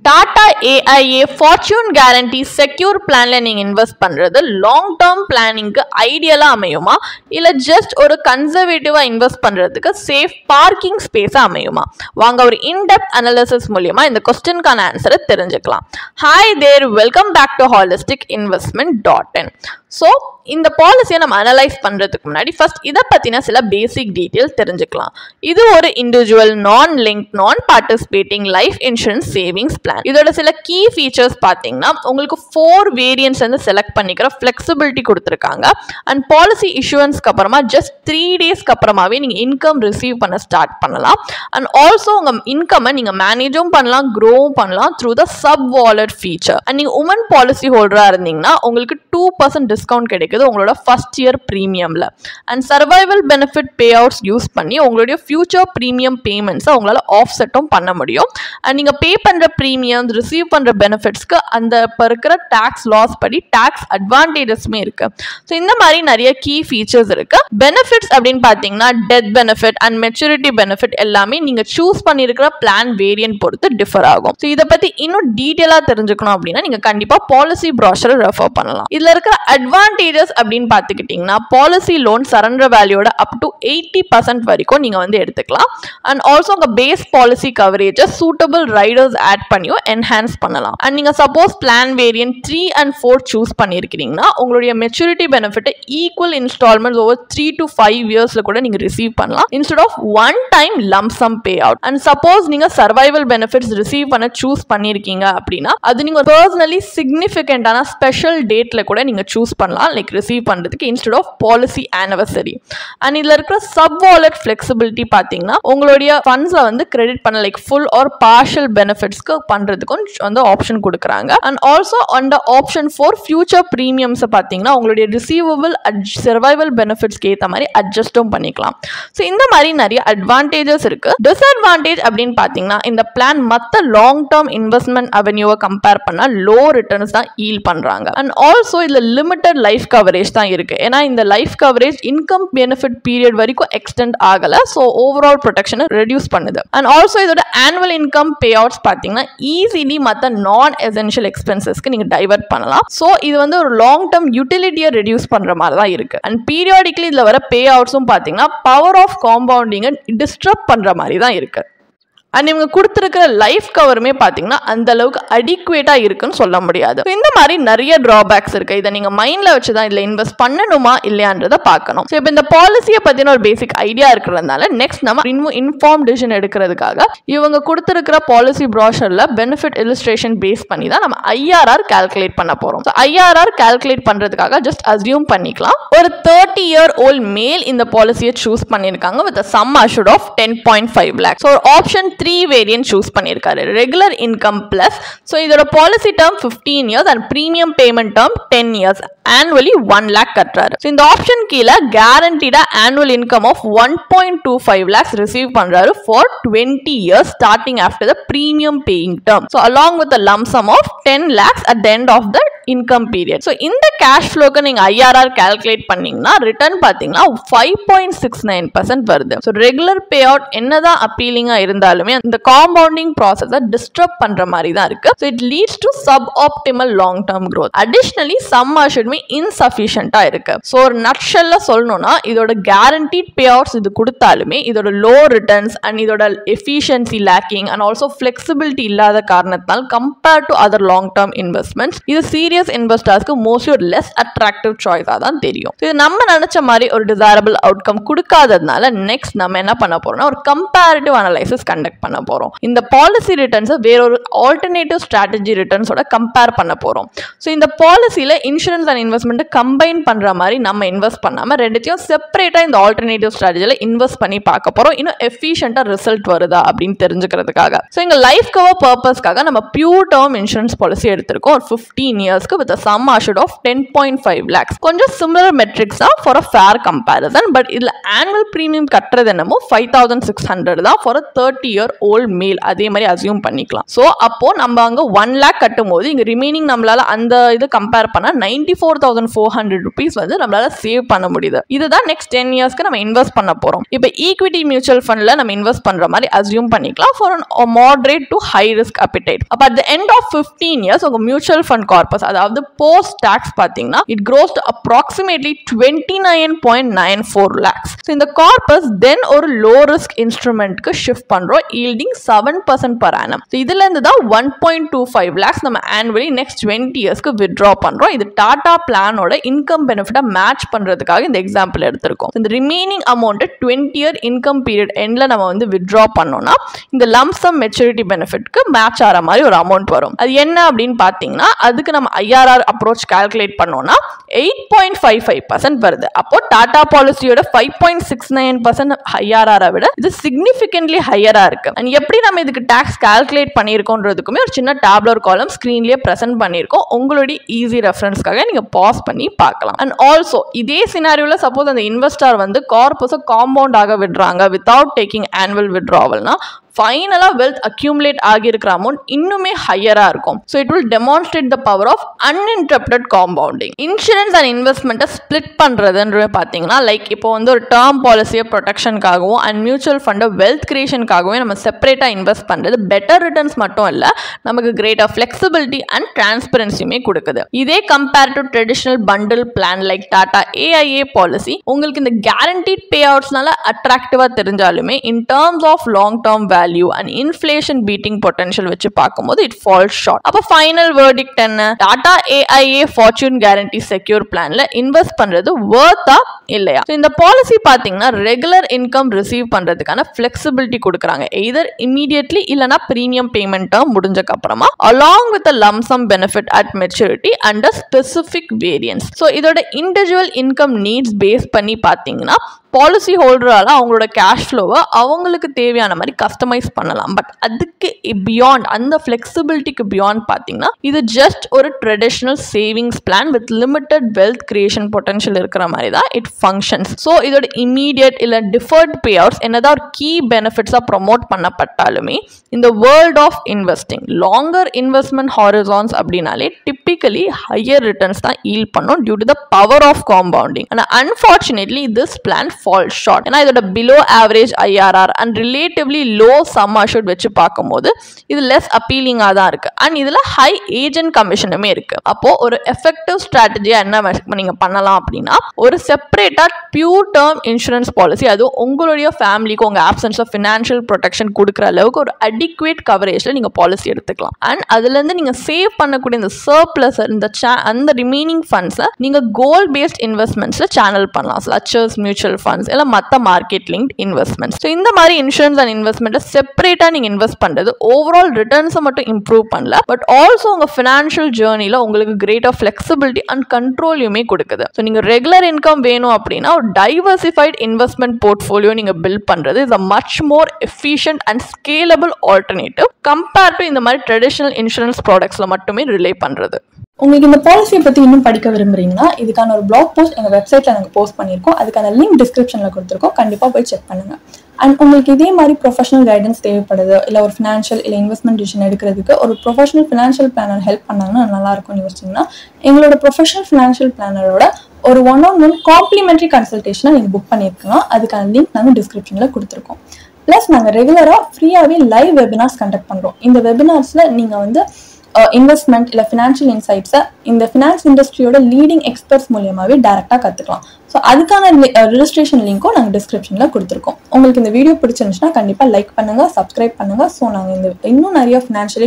Tata AIA fortune guarantee secure பிளான்ல நீங்க invest பண்றது லாங் டேர்ம் பிளானிங்க்கு ஐடியலா அமையுமா இல்ல ஜஸ்ட் ஒரு கன்சர்வேட்டிவா இன்வெஸ்ட் பண்றதுக்கு சேஃப் பார்க்கிங் ஸ்பேஸா அமையுமா? வாங்க ஒரு இன்டெப்த் அனாலிசிஸ் மூலமா இந்த क्वेश्चनக்கான ஆன்சரை தெரிஞ்சுக்கலாம். Hi there, welcome back to holistic.investment.in. So இந்த பாலிசியை நம்ம அனலைஸ் பண்ணுறதுக்கு முன்னாடி ஃபர்ஸ்ட் இதை பற்றின சில பேசிக் டீட்டெயில்ஸ் தெரிஞ்சுக்கலாம். இது ஒரு இண்டிவிஜுவல் நான் லிங்க் நான் participating life insurance savings plan. இதோட சில கீ ஃபீச்சர்ஸ் பார்த்தீங்கன்னா உங்களுக்கு 4 வேரியன்ட்ஸ் வந்து செலக்ட் பண்ணிக்கிற ஃப்ளெக்சிபிலிட்டி கொடுத்துருக்காங்க. அண்ட் பாலிசி இஷ்யூவன்ஸ்க்கு அப்புறமா ஜஸ்ட் 3 டேஸ்க்கு அப்புறமாவே நீங்கள் இன்கம் ரிசீவ் பண்ண ஸ்டார்ட் பண்ணலாம். அண்ட் ஆல்சோ உங்கள் இன்கம்மை நீங்கள் மேனேஜும் பண்ணலாம், க்ரோவும் பண்ணலாம் through the sub wallet feature. And நீங்கள் உமன் பாலிசி ஹோல்டராக இருந்தீங்கன்னா உங்களுக்கு 2% டிஸ்கவுண்ட் கிடைக்குது உங்களோட ஃபர்ஸ்ட் இயர் ப்ரீமியம்ல. And survival benefit pay outs use பண்ணி உங்களுடைய ஃபியூச்சர் ப்ரீமியம் பேமெண்ட்ஸை உங்களால் ஆஃப்செட்டும் பண்ண முடியும். அண்ட் நீங்கள் பே பண்ணுற ப்ரீமியம் ரிசீவ் பண்ணுற பெனிஃபிட்ஸ்க்கு அந்த இப்போ இருக்கிற டேக்ஸ் லாஸ் படி டேக்ஸ் அட்வான்டேஜஸ்மே இருக்கு. ஸோ இந்த மாதிரி நிறைய கீ ஃபீச்சர்ஸ் இருக்கு. பெனிஃபிட்ஸ் அப்படின்னு பார்த்தீங்கன்னா death benefit and maturity benefit எல்லாமே நீங்கள் சூஸ் பண்ணியிருக்கிற பிளான் வேரியன்ட் பொறுத்து டிஃபர் ஆகும். ஸோ இதை பற்றி இன்னும் டீட்டெயிலாக தெரிஞ்சுக்கணும் அப்படின்னா நீங்கள் கண்டிப்பாக பாலிசி ப்ராஷரை ரெஃபர் பண்ணலாம். இதில் இருக்கிற அட்வான்டேஜஸ் அப்படின்னு பார்த்துக்கிட்டிங்கன்னா பாலிசி லோன் சரண்டர் வேல்யூட அப் டு 80% வரைக்கும் நீங்கள் வந்து எடுத்துக்கலாம். அண்ட் ஆல்சோ உங்கள் பேஸ் பாலிசி கவரேஜை சூட்டபிள் ரைடர்ஸ் ஆட் பண்ணியும் என்ஹான்ஸ் பண்ணலாம். அண்ட் நீங்கள் suppose plan variant 3 and 4 choose பண்ணியிருக்கிறீங்கன்னா உங்களுடைய மெச்சூரிட்டி பெனிஃபிட்டை ஈக்குவல் இன்ஸ்டால்மெண்ட்ஸ் ஓவர் 3 to 5 இயர்ஸில் கூட நீங்கள் ரிசீவ் பண்ணலாம் instead of one time lump sum pay out. And suppose நீங்கள் சர்வைவல் பெனிஃபிட்ஸ் ரிசீவ் பண்ண சூஸ் பண்ணியிருக்கீங்க அப்படின்னா அது நீங்கள் பர்சனலி சிக்னிஃபிகண்டான ஸ்பெஷல் டேட்டில் கூட நீங்கள் சூஸ் பண்ணலாம், லைக் ரிசீவ் பண்ணுறதுக்கு instead of policy anniversary. And இதில் இருக்கிற சப் வாலெட் ஃப்ளெக்சிபிலிட்டி பார்த்தீங்கன்னா உங்களுடைய ஃபண்ட்ஸை வந்து கிரெடிட் பண்ண லைக் ஃபுல் ஆர் பார்ஷியல் பெனிஃபிட்ஸ்க்கு பண்ணுறதுக்கும் வந்து ஆப்ஷன் கொடுக்குறாங்க. அண்ட் ஆல்சோ அந்த ஆப்ஷன் ஃபார் ஃபியூச்சர் ப்ரீமியம்ஸை பார்த்தீங்கன்னா உங்களுடைய ரிசீவபிள் சர்வைவல் பெனிஃபிட்ஸ்க்கு ஏற்ற மாதிரி அட்ஜஸ்ட்டும் பண்ணிக்கலாம். ஸோ இந்த மாதிரி நிறைய அட்வான்டேஜஸ் இருக்கு. டிஸ்அட்வான்டேஜ் அப்படின்னு பார்த்தீங்கன்னா இந்த பிளான் மற்ற லாங் டேர்ம் இன்வெஸ்ட்மெண்ட் அவென்யூவை கம்பேர் பண்ணால் லோ ரிட்டர்ன்ஸ் தான் ஈல் பண்ணுறாங்க. அண்ட் ஆல்சோ இதில் லிமிட்டட் லைஃப் கவரேஜ் தான் இருக்கு. ஏன்னா இந்த life coverage income benefit period வரைக்கும் எக்ஸ்டெண்ட் ஆகல. ஸோ ஓவரால் ப்ரொடெக்ஷனை ரெடியூஸ் பண்ணுது. அண்ட் ஆல்சோ இதோட ஆனுவல் இன்கம் பே அவுட்ஸ் பார்த்தீங்கன்னா ஈஸிலி மற்ற நான் எசென்ஷியல் எக்ஸ்பென்சஸ்க்கு நீங்கள் டைவர்ட் பண்ணலாம். ஸோ இது வந்து ஒரு லாங் டேர்ம் யூட்டிலிட்டியை ரெடியூஸ் பண்ணுற மாதிரி தான் இருக்கு. அண்ட் பீரியாடிக்கலி இதில் வர பே அவுட்ஸும் பார்த்தீங்கன்னா பவர் ஆஃப் காம்பவுண்டிங்கை டிஸ்டர்ப் பண்ணுற மாதிரி தான் இருக்கு. அண்ட் இவங்க கொடுத்துருக்கிற லைஃப் கவருமே பார்த்தீங்கன்னா அந்த அளவுக்கு அடிக்குவேட்டாக இருக்குன்னு சொல்ல முடியாது. இந்த மாதிரி நிறைய ட்ராபேக்ஸ் இருக்கு. இதை நீங்கள் மைண்டில் வச்சு தான் இதில் இன்வெஸ்ட் பண்ணணுமா இல்லையான்றதை பார்க்கணும். ஸோ இப்போ இந்த பாலிசியை பற்றின ஒரு பேசிக் ஐடியா இருக்கிறதுனால நெக்ஸ்ட் நம்ம இன்னும் இன்ஃபார்ம் டிசிஷன் எடுக்கிறதுக்காக இவங்க கொடுத்துருக்கிற பாலிசி ப்ராஷரில் பெனிஃபிட் இலிஸ்ட்ரேஷன் பேஸ் பண்ணி தான் நம்ம IRR கால்குலேட் பண்ண போகிறோம். ஸோ IRR கால்குலேட் பண்ணுறதுக்காக ஜஸ்ட் அஸ்யூம் பண்ணிக்கலாம் ஒரு 30-year-old மேல் இந்த பாலிசியை சூஸ் பண்ணியிருக்காங்க with sum assured of 10.5 lakhs. So option 3 variant choose பண்ணியிருக்காரு, ரெகுலர் இன்கம் பிளஸ். ஸோ இதோட policy term 15 years and premium payment term 10 years, annually 1 lakh கட்டுறாரு. So இந்த ஆப்ஷன் கீழே கேரண்டீடா annual income of 1.25 lakhs receive பண்றாரு for 20 years starting after the premium paying term. So along with lump sum of 10 lakhs at the end of the income period. So இந்த cash ஃப்ளோக்கு நீங்க IRR calculate பண்ணீங்கன்னா return பார்த்தீங்கன்னா 5.69% வருது. So regular pay out என்னதான் அப்பீலிங்கா இருந்தாலுமே இந்த compounding ப்ராசஸை டிஸ்டர்ப் பண்ற மாதிரி தான் இருக்கு. So it leads to sub optimal long term growth. Additionally sum அஷ்யூர்ட்மே இன்சஃபிஷியண்டா இருக்கு. ஸோ ஒரு நட்ஷல்ல சொல்லணும்னா இதோட கேரண்டீட் பே அவுட்ஸ் இது கொடுத்தாலுமே இதோட லோ ரிட்டர்ன்ஸ் அண்ட் இதோட efficiency lacking and also flexibility இல்லாத காரணத்தால் compared to other long term investments இது சீரியஸ் இன்வெஸ்டர்ஸ்க்கு மோஸ்ட்லி ஒரு லெஸ் அட்ராக்டிவ் சாய்ஸா தான் தெரியும். இது நம்ம நினைச்ச மாதிரி ஒரு டிசைரபிள் அவுட்கம் கொடுக்காததுனால நெக்ஸ்ட் நம்ம என்ன பண்ண போறோம்னா ஒரு கம்பேரிட்டிவ் அனலைசிஸ் கண்டக்ட் பண்ண போறோம். இந்த பாலிசி ரிட்டர்ன்ஸை வேறொரு ஆல்டர்னேட்டிவ் ஸ்ட்ராட்டஜி ரிட்டர்ன்ஸோட கம்பேர் பண்ண போறோம். ஸோ இந்த பாலிசியில இன்சூரன்ஸ் அண்ட் இன்வெஸ்ட்மெண்ட் கம்பைன் பண்ற மாதிரி நம்ம இன்வெஸ்ட் பண்ணாம ரெண்டுத்தையும் செப்பரேட்டா இந்த ஆல்டர்னேட்டிவ் ஸ்ட்ராட்டஜில இன்வெஸ்ட் பண்ணி பார்க்க போறோம். இன்னும் எஃபிஷியன்ட்டா ரிசல்ட் வருதா அப்படின்னு தெரிஞ்சுக்கிறதுக்காக. ஸோ எங்க லைஃப் கவர் பர்பஸ்க்காக நம்ம பியூர் டேர்ம் இன்சூரன்ஸ் பாலிசி எடுத்திருக்கோம் ஒரு 15 years. yearsக்கு with a sum assured of 10.5 lakhs. கொஞ்சம் similar metrics தான் for a fair comparison, but இதுல annual premium கட்டுறது என்னமோ 5,600 தான் for a 30-year-old male. அதே மாதிரி அசியூம் பண்ணிக்கலாம். ஸோ அப்போ நம்ம அங்க 1 lakh கட்டும் போது இங்க ரிமைனிங் நம்மளால அந்த இது கம்பேர் பண்ணா 94,400 rupees வந்து நம்மளால சேவ் பண்ண முடியுது. இதுதான் நெக்ஸ்ட் 10 இயர்ஸ்க்கு நம்ம இன்வெஸ்ட் பண்ண போறோம். இப்போ ஈக்விட்டி மியூச்சுவல் ஃபண்ட்ல நம்ம இன்வெஸ்ட் பண்ற மாதிரி அசியூம் பண்ணிக்கலாம் for a moderate to high risk appetite. அப்ப at the end of 15 years உங்க மியூச்சுவல் ஃபண்ட் கார்பஸ் அதாவது போஸ்ட் டாக்ஸ் பாத்தீங்கன்னா it grows to approximately 29.94 lakhs. So இந்த கார்பஸ் தென் ஒரு லோ ரிஸ்க் இன்ஸ்ட்ருமெண்ட்க்கு ஷிஃப்ட் பண்றோம் yielding 7% per annum. So இதுல இருந்து தான் 1.25 lakhs நம்ம annually next 20 இயர்ஸ்க்கு withdraw பண்றோம். இது டாடா பிளானோட இன்கம் பெனிஃபிட்டா மேட்ச் பண்றதுக்காக இந்த எக்ஸாம்பிள் எடுத்திருக்கோம். இந்த remaining amount 20-year income period எண்ட்ல நம்ம வந்து withdraw பண்ணோம்னா இந்த லம்ப் சம் மெச்சூரிட்டி பெனிஃபிட்க்கு மேட்ச் ஆற மாதிரி ஒரு அமௌண்ட் வரும். அது என்ன அப்படின்னு பாத்தீங்கன்னா அதுக்கு நம்ம IRR அப்ரோச் கால்குலேட் பண்ணோம்னா 8.55% வருது. அப்போ டாடா பாலிசியோட 5.69% IRR விட இது சிக்னிஃபிகன்ட்லி ஹையரா இருக்கு. அண்ட் எப்படி நம்ம இதுக்கு டாக்ஸ் கால்குலேட் பண்ணிருக்கோன்றதுக்குமே ஒரு சின்ன டேப்லர் காலம் ஸ்கிரீன்லயே பிரசன்ட் பண்ணிருக்கோம். உங்களுடைய ஈஸி ரெஃபரன்ஸ்க்காக நீங்க பாஸ் பண்ணி பார்க்கலாம். அண்ட் ஆல்சோ இதே சினாரியோல சப்போஸ் அந்த இன்வெஸ்டர் வந்து கார்பஸை காம்பவுண்ட் ஆக விடுறாங்க வித்தவுட் டேக்கிங் ஆனுவல் வித்ட்ராவல்னா ஃபைனலா வெல்த் அக்யூமுலேட் ஆகியிருக்கிற அமௌண்ட் இன்னுமே ஹையரா இருக்கும். So it will demonstrate the power of uninterrupted compounding. Insurance and இன்வெஸ்ட்மெண்ட்டை ஸ்பிளிட் பண்றதுன்றது பார்த்தீங்கன்னா லைக் இப்போ வந்து ஒரு டேர்ம் பாலிசியை ப்ரொடெக்ஷனுக்காகவும் அண்ட் மியூச்சுவல் ஃபண்டை வெல்த் கிரியேஷனுக்காகவும் நம்ம செப்பரேட்டாக இன்வெஸ்ட் பண்ணுறது பெட்டர் ரிட்டர்ன்ஸ் மட்டும் இல்லை, நமக்கு கிரேட்டர் ஃபிளெக்சிபிலிட்டி அண்ட் டிரான்ஸ்பரன்சியுமே கொடுக்குது. இதே compare to traditional bundle plan like Tata AIA policy உங்களுக்கு இந்த கேரண்டீட் பே அவுட்ஸ்னால அட்ராக்டிவா தெரிஞ்சாலுமே in terms of long term value and inflation beating potential வச்சு பார்க்கும்போது it falls short. அப்ப final verdict என்ன? Tata AIA Fortune Guarantee Secure Planல இன்வெஸ்ட் பண்றது worth-ஆ இல்லையா? இந்த பாலிசி பாத்தீங்கன்னா ரெகுலர் இன்கம் ரிசீவ் பண்றதுக்கான flexibility கொடுக்கறாங்க. either immediately இல்லனா premium payment term முடிஞ்சதுக்கு அப்புறமா along with a lump sum benefit at maturity under specific variance. So இதோட individual income needs பேஸ் பண்ணி பாத்தீங்கன்னா பாலிசி ஹோல்டரால அவங்களோட கேஷ் ஃப்ளோவை அவங்களுக்கு தேவையான மாதிரி கஸ்டமைஸ் பண்ணலாம். பட் அதுக்கு பியாண்ட் அந்த ஃபிளெக்சிபிலிட்டிக்கு பியாண்ட் பார்த்தீங்கன்னா இது ஜஸ்ட் ஒரு traditional savings plan with limited wealth creation potential இருக்கிற மாதிரி தான் இட் ஃபங்க்ஷன்ஸ். ஸோ இதோட இமீடியட் இல்லை டிஃபர்ட் பே அவுட்ஸ் என்னதான் ஒரு கீ பெனிஃபிட்ஸாக ப்ரொமோட் பண்ணப்பட்டாலுமே இந்த world of investing longer investment horizons அப்படின்னாலே டிப்பிக்கலி ஹையர் ரிட்டர்ன்ஸ் தான் ஈல்ட் பண்ணும் due to the power of compounding. ஆனால் unfortunately this plan fall short. ஏன்னா இதோட below average IRR and relatively low sum assured வச்சு பார்க்கும்போது இது less appealing தான் இருக்கு. அண்ட் இதுல ஹை ஏஜென்ட் கமிஷனுமே இருக்கு. அப்போ ஒரு எஃபெக்டிவ் ஸ்ட்ராட்டஜியா என்ன நீங்க பண்ணலாம் அப்படின்னா ஒரு செப்பரேட்டா பியூர் டேர்ம் இன்சூரன்ஸ் பாலிசி அதுவும் உங்களுடைய ஃபேமிலிக்கு உங்க ஆப்சன்ஸ் ஆஃப் ஃபினான்ஷியல் ப்ரொடெக்ஷன் கொடுக்குற அளவுக்கு ஒரு அடிக்குவேட் கவரேஜ்ல நீங்க பாலிசி எடுத்துக்கலாம். அண்ட் அதுல இருந்து நீங்க சேவ் பண்ணக்கூடிய இந்த சர்ப்ளஸ் அந்த ரிமைனிங் ஃபண்ட்ஸை நீங்க கோல் பேஸ்ட் இன்வெஸ்ட்மெண்ட்ஸ்ல சேனல் பண்ணலாம். லட்சர்ஸ் மியூச்சுவல் ஃபண்ட் இல்ல மத்த மார்க்கெட் லிங்க்ட் இன்வெஸ்ட்மெண்ட்ஸ். ஸோ இந்த மாதிரி இன்சூரன்ஸ் அண்ட் இன்வெஸ்ட்மெண்ட்டை செப்பரேட்டா நீங்க இன்வெஸ்ட் பண்றது ஓவரால் ரிட்டர்ன்ஸை மட்டும் இம்ப்ரூவ் பண்ணல, பட் ஆல்சோ உங்க ஃபினான்ஷியல் ஜேர்னில உங்களுக்கு கிரேட்டர் ஃபிளெக்சிபிலிட்டி அண்ட் கண்ட்ரோலையுமே கொடுக்குது. ஸோ நீங்க ரெகுலர் இன்கம் வேணும் அப்படின்னா ஒரு டைவர்சிஃபைட் இன்வெஸ்ட்மெண்ட் போர்ட்ஃபோலியோ நீங்க பில்ட் பண்றது is a much more efficient and scalable alternative compare to இந்த மாதிரி ட்ரெடிஷனல் இன்சூரன்ஸ் ப்ராடக்ட்ஸ்ல மட்டுமே ரிலே பண்றது. உங்களுக்கு இந்த பாலிசியை பற்றி இன்னும் படிக்க விரும்புறீங்கன்னா இதுக்கான ஒரு பிளாக் போஸ்ட் எங்கள் வெப்சைட்டில் நாங்கள் போஸ்ட் பண்ணியிருக்கோம். அதுக்கான லிங்க் டிஸ்கிரிப்ஷனில் கொடுத்துருக்கோம். கண்டிப்பாக போய் செக் பண்ணுங்கள். அண்ட் உங்களுக்கு இதே மாதிரி ப்ரொஃபஷனல் கைடன்ஸ் தேவைப்படுது, இல்லை ஒரு ஃபினான்ஷியல் இல்லை இன்வெஸ்ட்மெண்ட் டிசிஷன் எடுக்கிறதுக்கு ஒரு ப்ரொஃபஷனல் ஃபினான்ஷியல் பிளானர் ஹெல்ப் பண்ணாங்கன்னா நல்லாயிருக்கும்னு யோசிச்சிங்கன்னா எங்களோட ப்ரொஃபஷனல் ஃபினான்ஷியல் பிளானரோட ஒரு 1-on-1 காம்ப்ளிமெண்ட்ரி கன்சல்டேஷனை நீங்கள் புக் பண்ணியிருக்கலாம். அதுக்கான லிங்க் நாங்கள் டிஸ்கிரிப்ஷனில் கொடுத்துருக்கோம். ப்ளஸ் நாங்கள் ரெகுலராக ஃப்ரீயாகவே லைவ் வெபினார்ஸ் கண்டக்ட் பண்ணுறோம். இந்த வெபினார்ஸில் நீங்கள் வந்து இன்வெஸ்ட்மெண்ட் இல்லை ஃபினான்ஷியல் இன்சைட்ஸை இந்த ஃபினான்ஸ் இண்டஸ்ட்ரியோட லீடிங் எக்ஸ்பர்ட்ஸ் மூலியமாகவே டேரெக்டாக கற்றுக்கலாம். ஸோ அதுக்கான ரெஜிஸ்ட்ரேஷன் லிங்க்கும் நாங்கள் டிஸ்கிரிப்ஷனில் கொடுத்துருக்கோம். உங்களுக்கு இந்த வீடியோ பிடிச்சிருந்துச்சுன்னா கண்டிப்பாக லைக் பண்ணுங்கள், சப்ஸ்கிரைப் பண்ணுங்கள். ஸோ நாங்கள் இன்னும் நிறைய ஃபினான்ஷியலி